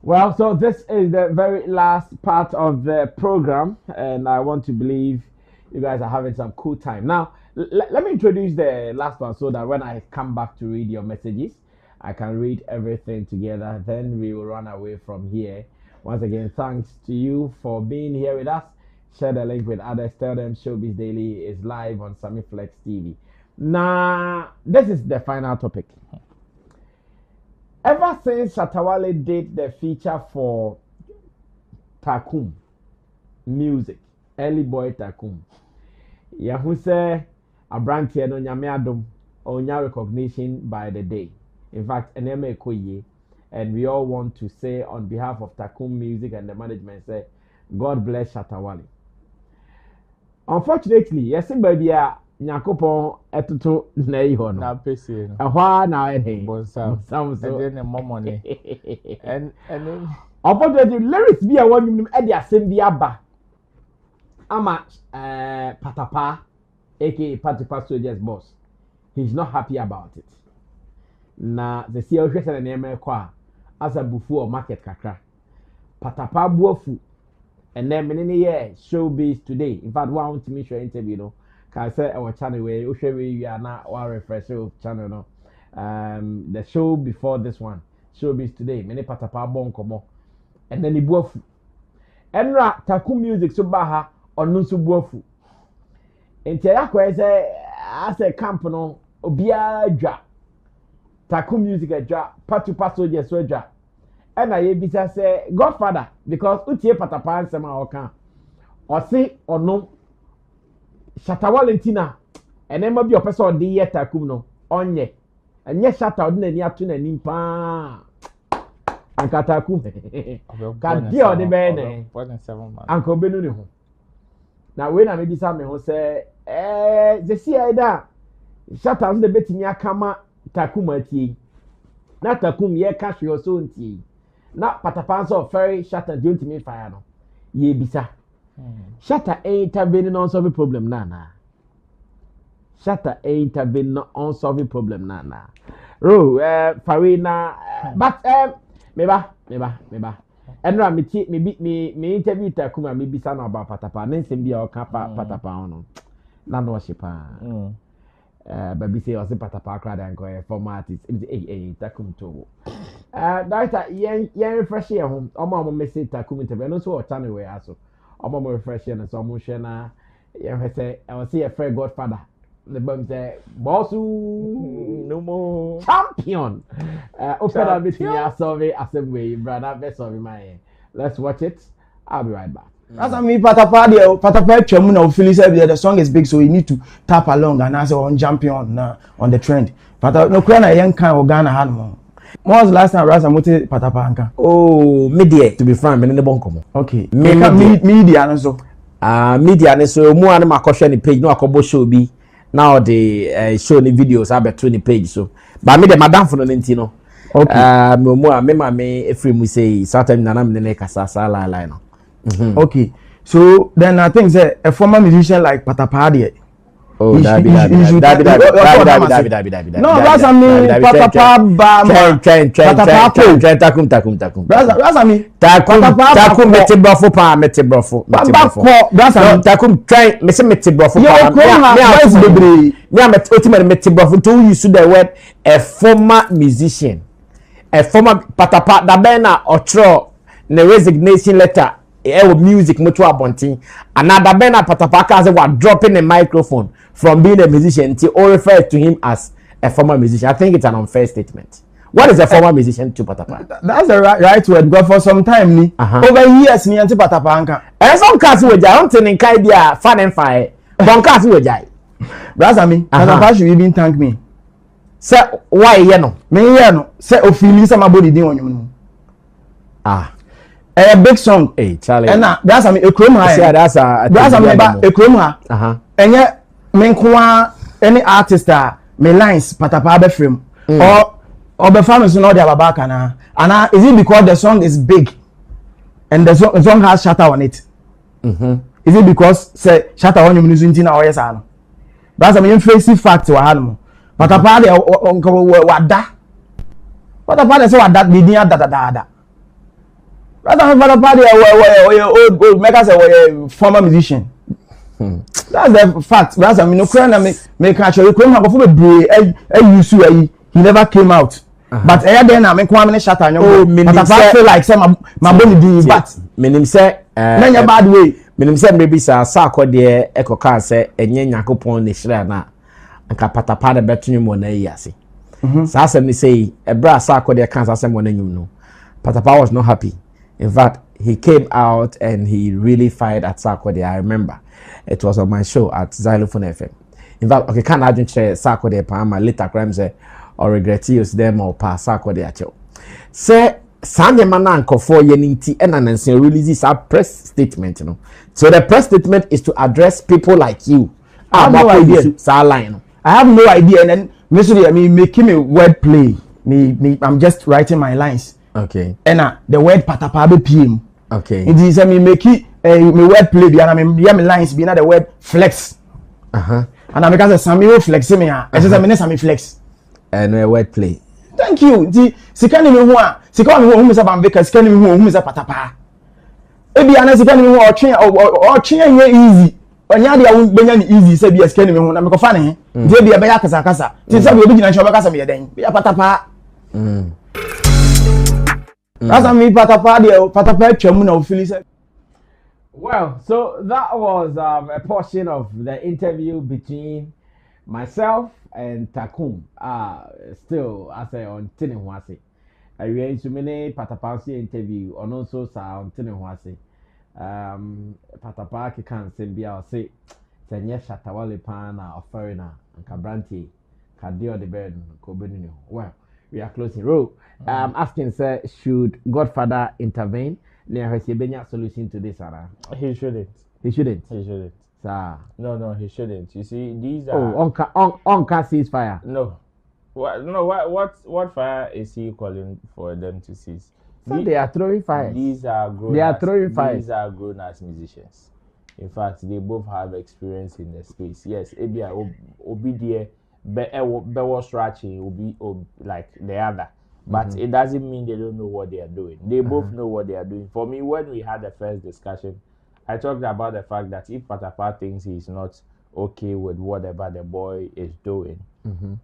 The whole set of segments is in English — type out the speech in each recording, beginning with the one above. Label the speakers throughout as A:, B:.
A: Well, so this is the very last part of the program, and I want to believe you guys are having some cool time. Now, let me introduce the last one so that when I come back to read your messages, I can read everything together. Then we will run away from here. Once again, thanks to you for being here with us. Share the link with others. Tell them Showbiz Daily is live on Sammy Flex TV. Now, this is the final topic. Ever since Shatta Wale did the feature for Takum music, early boy Takum, Yahu say Abrantie no nyame adom onya recognition by the day. In fact, eneme ekoye, and we all want to say on behalf of Takum Music and the management, say God bless Shatta Wale. Unfortunately, yes, baby, Nyakopon etutu na iho no.
B: Na pese no.
A: Ehwa na ehe.
B: Bonsam.
A: Some so.
B: And then more money. and
A: unfortunately, lyrics be a one you e dey asem bi aba. Ama Patapaa, aka Patapaa Soldiers boss. He's not happy about it. Na the see ohwe se na eme kwa as a bufu or market kakra. Patapaa buafu. And then many year Showbiz today. In fact, one to me show interview no. Can say our channel where we are now our refresh channel no. The show before this one, Showbiz today, many Patapaa bon komo. And then the buafu. Enra Takum music so baha on no so buafu. Enti yakwa say as a camp no obia dwa. Takum music a dwa, Patapaa Soldiers so dwa. And I bisa say Godfather because utie Patapaa nsema oka. O se ono Shatta Wale ntina enema bi opese odi ye Takum no onye enye Shatta odi na ni atu na ni pa anka Takum ka dia odi be ne
B: 7 months
A: anka obenu ne ho na we na me bisa me ho say the see da Shatta so de betimi akama Takum atie na Takum ye ka hwe so ntie na Patapaa so very Shatta don't me fire no ye bisa Shatta intervene on solve problem na. Shatta intervene on solve problem na. Ro Farina but meba. Enra me interview Takum me bisa na about Patapaa na nsem bia o ka Patapaa no. Na no shipa. Baby say o se Patapaa kra dan ko format it. Takum to. Director yen refresh here home. Omo message Takum interview no so o channel we aso. I'm more refreshing and some motion. I will see a fair Godfather. The bum say, Bossu, no more champion. Open up with me. I saw me as a way, brother. Best of my. Let's watch it. I'll be right back.
C: As I mean, Patapaa Chemuna Philly said the song is big, so you need to tap along and answer on champion on the trend. But no, Krana young kind of Ghana had more. When was the last time Rasa Mote Patapaa anka?
A: Oh, media to be frank, me ne bonkomo.
C: Okay. Media no so.
A: Media ne so mu ane makoshe ni page no akobo show bi. Now the show ni videos abeto ni page so. But me de madam for no nti no.
C: Okay.
A: Me efri mu say sometimes nana me ne kasa sala line no.
C: Okay. So then I think say a former musician like Patapaa there.
A: Oh, Dabi. No,
C: that's I mean Patapaa
A: Takum.
C: That's I mean
A: Takum mete brofo pa mete brofo. Takum try me say mete brofo pa. Me am mete brofo to use the word a former musician. A former Patapaa da ben na otro na resignation letter music mutu abontin. Another ben na Patapaa ka say what dropping a microphone from being a musician till all refer to him as a former musician. I think it's an unfair statement. What is a former musician to Patapaa?
C: That's the right word. But for some time, over years, me and Patapaa anka.
A: And some cats with I don't think I be a fan and fire. One cats with jai.
C: That's me. Patapaa should even thank me.
A: Sir, why you know?
C: Me no. Say Ophelia sama body din onyo. A big song.
A: Hey, Charlie.
C: And that's me. Ekrom ha.
A: That's
C: me ba ekrom ha. And menkwa any artist me lines Patapaa be frame or be famous no dey ababa na and is it because the song is big and the song has Shatta on it is it because say Shatta on you nti na oyesa no that's a me face fact wa hanu Patapaa dey wada Patapaa dey say wada be din ada Patapaa dey old make us say former musician. That's the fact. That's I mean no cry na me catch you come go for bebre use you he never came out. But then na me come me shatter nyom. Patapaa feel like say my body do but
A: menim say
C: na bad way.
A: Menim say maybe sa akode ekoka say enye Nyankopon ne hire na anka Patapaa de betunum mo na yi ase. Sa asem ni say ebra sa akode kan sa asem mo na nyum no. Patapaa was not happy. In fact, he came out and he really fired at Sarkodie. I remember. It was on my show at Xylophone FM. In fact, okay, can't imagine Sarkodie Pama later crime say or regret use them or pass Sarkodie at you. Say Sunday man for Yeninti and an releases a press statement, you know. So the press statement is to address people like you.
C: I have no idea. I have no idea. And then I mean making a word play. I'm just writing my lines.
A: Okay.
C: And the word Patapaa be PM.
A: Okay.
C: It is me make it me word play be and me lines be the word flex. And I make as Sammy will flex me ah. I say Sammy flex.
A: And word play.
C: Thank you. The sikani me ho sikani me ho me say bambeka sikani me ho me say Patapaa. E be ana sikani me ho o twen ye easy. Onya dia wo benya ni easy say be sikani me ho na me ko fa ne. Dey be ya kasa. Ti say be obi gina ncho be kasa me den. Be Patapaa. That's a me Patapaa chemu na ofili say.
A: Well, so that was a portion of the interview between myself and Takum. Still, I say on Tinehwase. I read so many Patapaa interview on also on Tinehwase. Patapaa can say be our say Senya Shatta Wale pana or foreigner and Kabranti Kadio the bird Kobenu. Well, we are closing. Row. Asking, sir, should Godfather intervene? Near has a solution to this, Sarah?
B: He shouldn't.
A: He shouldn't.
B: He shouldn't.
A: Sir.
B: No, he shouldn't. You see, these are.
A: On ceasefire.
B: No. What fire is he calling for them to cease?
A: So they are throwing fire.
B: These are grown.
A: They are throwing fire.
B: These are grown as musicians. In fact, they both have experience in the space. Yes, Abia Obi there, be was scratching Obi like the other. But it doesn't mean they don't know what they are doing. They both know what they are doing. For me, when we had the first discussion, I talked about the fact that if Patapaa thinks he's not okay with whatever the boy is doing,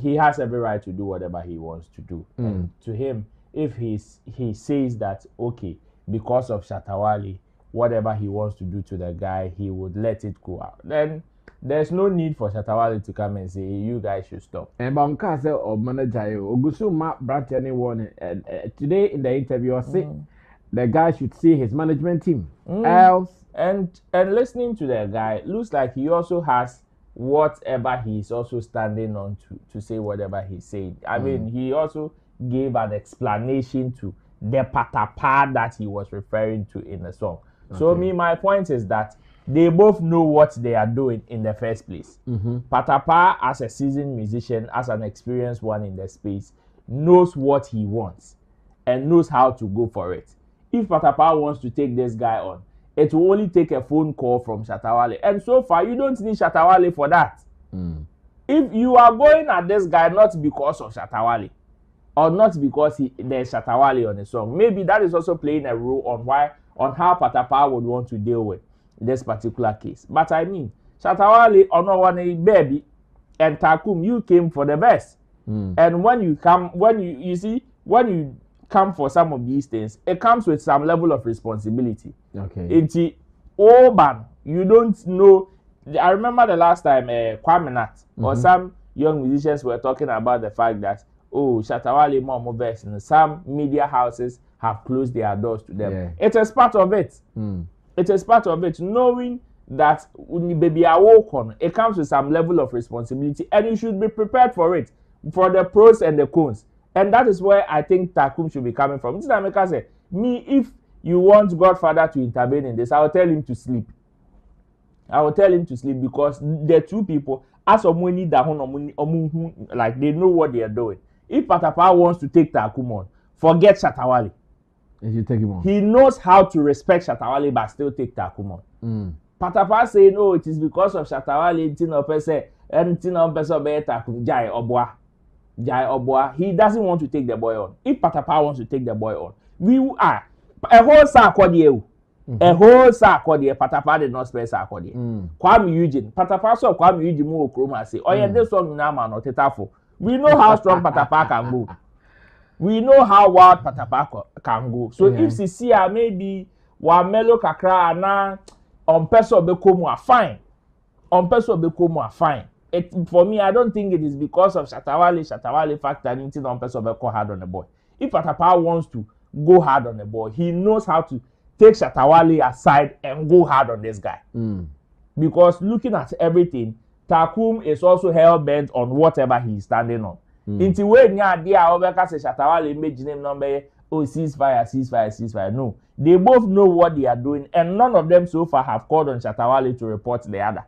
B: he has every right to do whatever he wants to do. And to him, if he says that, okay, because of Shatta Wale, whatever he wants to do to the guy, he would let it go out, then there's no need for Shatta Wale to come and say, hey, you guys should stop.
A: And Bankase or manager Ogusu Map brought anyone today in the interview the guy should see his management team. Else
B: and listening to the guy looks like he also has whatever he's also standing on to say whatever he's saying. I mean, he also gave an explanation to the Patapaa that he was referring to in the song. Okay. So my point is that they both know what they are doing in the first place. Patapaa, as a seasoned musician, as an experienced one in the space, knows what he wants and knows how to go for it. If Patapaa wants to take this guy on, it will only take a phone call from Shatta Wale. And so far, you don't need Shatta Wale for that. If you are going at this guy not because of Shatta Wale, or not because there's Shatta Wale on the song, maybe that is also playing a role on how Patapaa would want to deal with this particular case. But I mean, Shatta Wale on one baby and Takum, you came for the best. And when you come for some of these things, it comes with some level of responsibility.
A: Okay.
B: It's urban. You don't know. I remember the last time Kwame Nat or some young musicians were talking about the fact that Shatta Wale more verse and some media houses have closed their doors to them. Yeah. It is part of it. It is part of it. Knowing that when baby awoken, it comes with some level of responsibility, and you should be prepared for it, for the pros and the cons. And that is where I think Takum should be coming from. This is America say, if you want Godfather to intervene in this, I will tell him to sleep. I will tell him to sleep because the two people, as money like they know what they are doing. If Patapaa wants to take Takum on, forget Shatta Wale.
A: If you take him on,
B: he knows how to respect Shatta Wale but still take Takum on. Patapaa saying, it is because of Shatta Wale, he doesn't want to take the boy on. If Patapaa wants to take the boy on, a whole sack a whole sack Patapaa did not spare sack Kwame Eugene Patapaa so Kwame Eugene mo Okroma say oh yeah this one na man not tetafo. We know how strong Patapaa can go. We know how wild Patapaa can go. So if Sisia maybe wa melo kakra na on person bekomu fine. On person bekomu fine. For me, I don't think it is because of Shatta Wale factor anything on person beko hard on the boy. If Patapaa wants to go hard on the boy, he knows how to take Shatta Wale aside and go hard on this guy. Because looking at everything, Takum is also hell bent on whatever he is standing on. Into way nya dia obeka say Shatta Wale image name number ceasefire. No, they both know what they are doing, and none of them so far have called on Shatta Wale to report the other.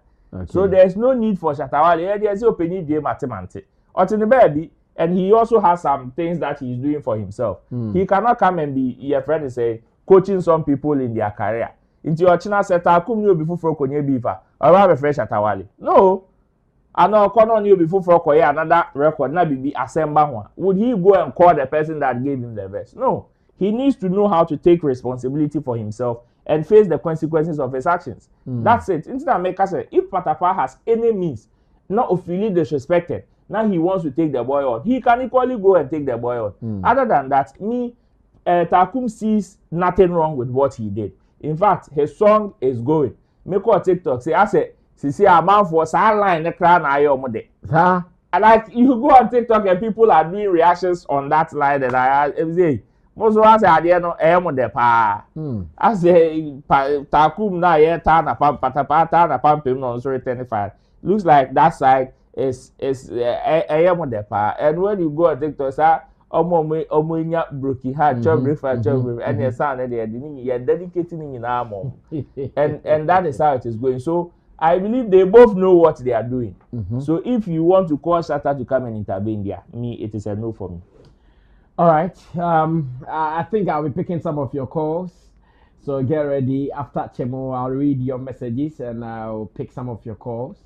B: So there's no need for Shatta Wale. There's no penny day mathematics. Baby, and he also has some things that he's doing for himself. He cannot come and be your friend and say coaching some people in their career. Into your china set Takum you before for konye beaver or have a fresh Shatta Wale. No. I know Konon you before for Koya another record, not be assemble one. Would he go and call the person that gave him the verse? No. He needs to know how to take responsibility for himself and face the consequences of his actions. That's it. Instead of making say, if Patapaa has any means, not officially disrespected, now he wants to take the boy on, he can equally go and take the boy on. Other than that, Takum sees nothing wrong with what he did. In fact, his song is going. Make a TikTok say, I said, see a man for sideline the crown I am like you go on TikTok and people are doing reactions on that line that I say most of us are there no the pa. I say Takum na ye ta na pam Patapaa ta na pam pim no sorry 25. Looks like that side is the pa. And when you go on TikTok say omo nya broki ha chop breakfast and your son and they dedicating in arm. And that is how it is going. So I believe they both know what they are doing. So if you want to call Shatta to come and intervene there, it is a no for me.
A: All right. I think I'll be picking some of your calls. So get ready. After Chemo, I'll read your messages and I'll pick some of your calls.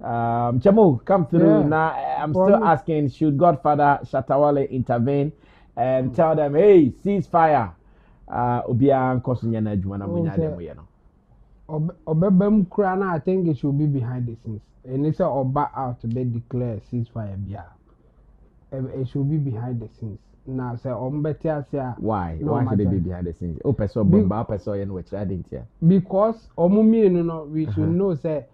A: Chemo, come through.
D: Yeah.
A: Now, I'm still asking, should Godfather Shatta Wale intervene and tell them, hey, ceasefire?
D: Obebem Krana, I think it should be behind the scenes. And it's Oba out to be declared ceasefire. It should be behind the scenes. Now, say,
A: why? Why should they be behind the scenes? Oh, person, bomba, person, and which I didn't hear.
D: Because we should know, say,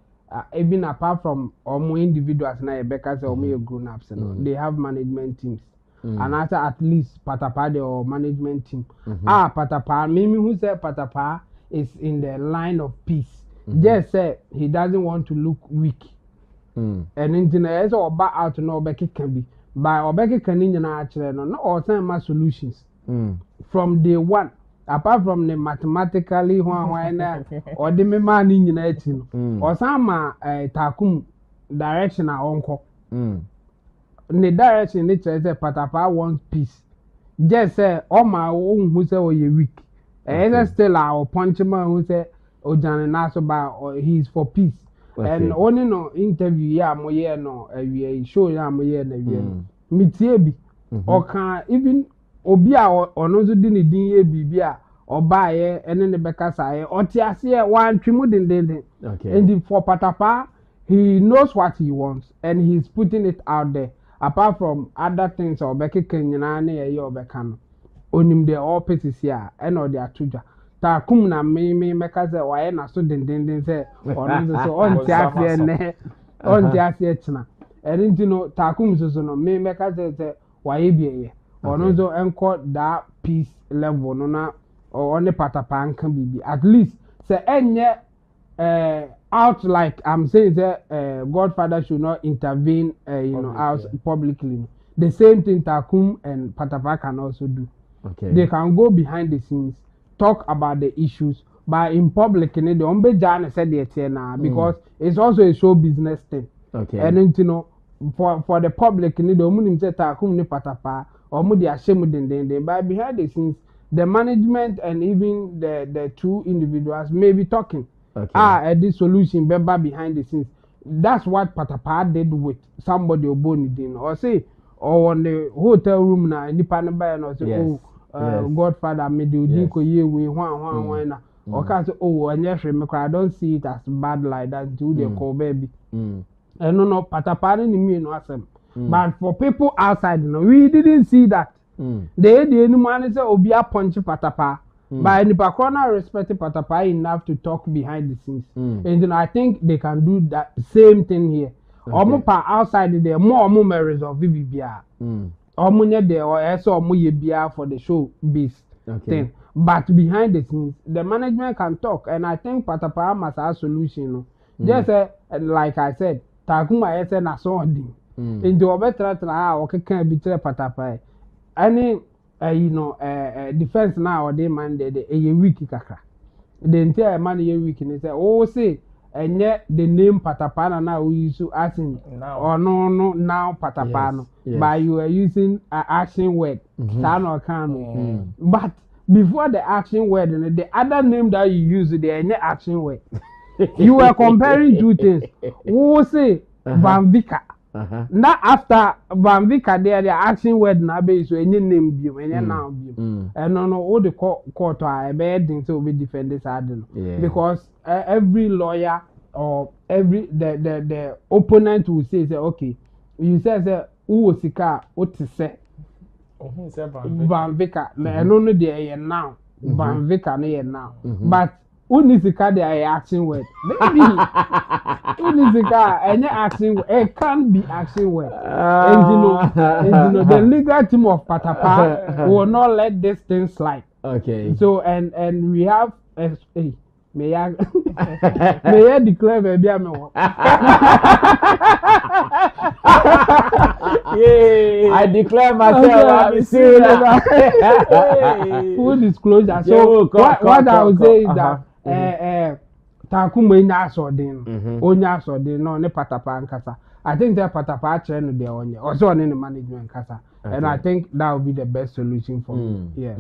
D: even apart from individuals now, because grown ups, they have management teams. And after at least Patapaa or management team. Patapaa, maybe who said Patapaa is in the line of peace. Just say he doesn't want to look weak. And in the Oba out no Obeki can be. By Obeki can actually no or some solutions from day one. Apart from the mathematically or the man in or some Takum direction our uncle. The direction it says Patapaa wants peace. Just say all my own who say you're weak. And still our punchman who say Ojan Nasoba or he's for peace. And only no interview no show no mitiebi or can even obia or no didn't bibia or buy and then the bekasa or tiasia one trimudin. And for Patapaa, he knows what he wants and he's putting it out there. Apart from other things or Becky Kenyana or Becano. Onim the opposite here and or their tuja. Takum na me because why na so den say or so on tiasia on tiasia chna. And you know Takum so no me because say why be or no so enco that peace level no na or on the Patapaa can be at least say enye out like I'm saying that Godfather should not intervene out publicly. The same thing Takum and Patapaa can also do. They can go behind the scenes, talk about the issues, but in public, they don't be Jan said now because it's also a show business thing. And for the public, they don't say Takum ni Patapaa or mudi ashamed then but behind the scenes, the management and even the two individuals may be talking. This solution behind the scenes. That's what Patapaa did with somebody or Bonidin or say or on the hotel room now in the Panama and say Godfather, me do dinko ye we one na. Okay, so and yes, I don't see it as bad like that. Do the call baby. And no, Patapaa ni me no asem. But for people outside, we didn't see that. The anyone say Obia punch Patapaa. But in the background, respect Patapaa enough to talk behind the scenes. And I think they can do that same thing here. Okay. Outside there, more memories of VBBR. There or also more for the show based thing. But behind the scenes, the management can talk, and I think Patapaa must have a solution. Just like I said, Takum and Shatta na so odi. Into a better okay can be Patapaa. Any defense now or they man a week kakra. The entire man a week and they say, oh say, and yet the name Patapaa now we use to asking or no now Patapaa. But you are using an action word, can or can. But before the action word and the other name that you use the any action word. You were comparing two things. Who say Van Vika? Now after Van Vika there the action word na be so any name be any noun be. And no all the court are bedding so we defend this because every lawyer or every the opponent will say okay you say who sika what to say Van Vika no there now Van Vika no now but who needs to cut their action word? Maybe who needs to cut any action word? It can't be action word. And you know, the legal team of Patapaa will not let this thing slide.
A: Okay.
D: So and we have may I declare baby I'm
A: I declare myself I'm serious.
D: Full disclosure. So what I would say is that Takum and Shatta no ne Patapaa nkasa. I think that Patapaa chain there on also in the management kasa. And I think that would be the best solution for me. Yeah.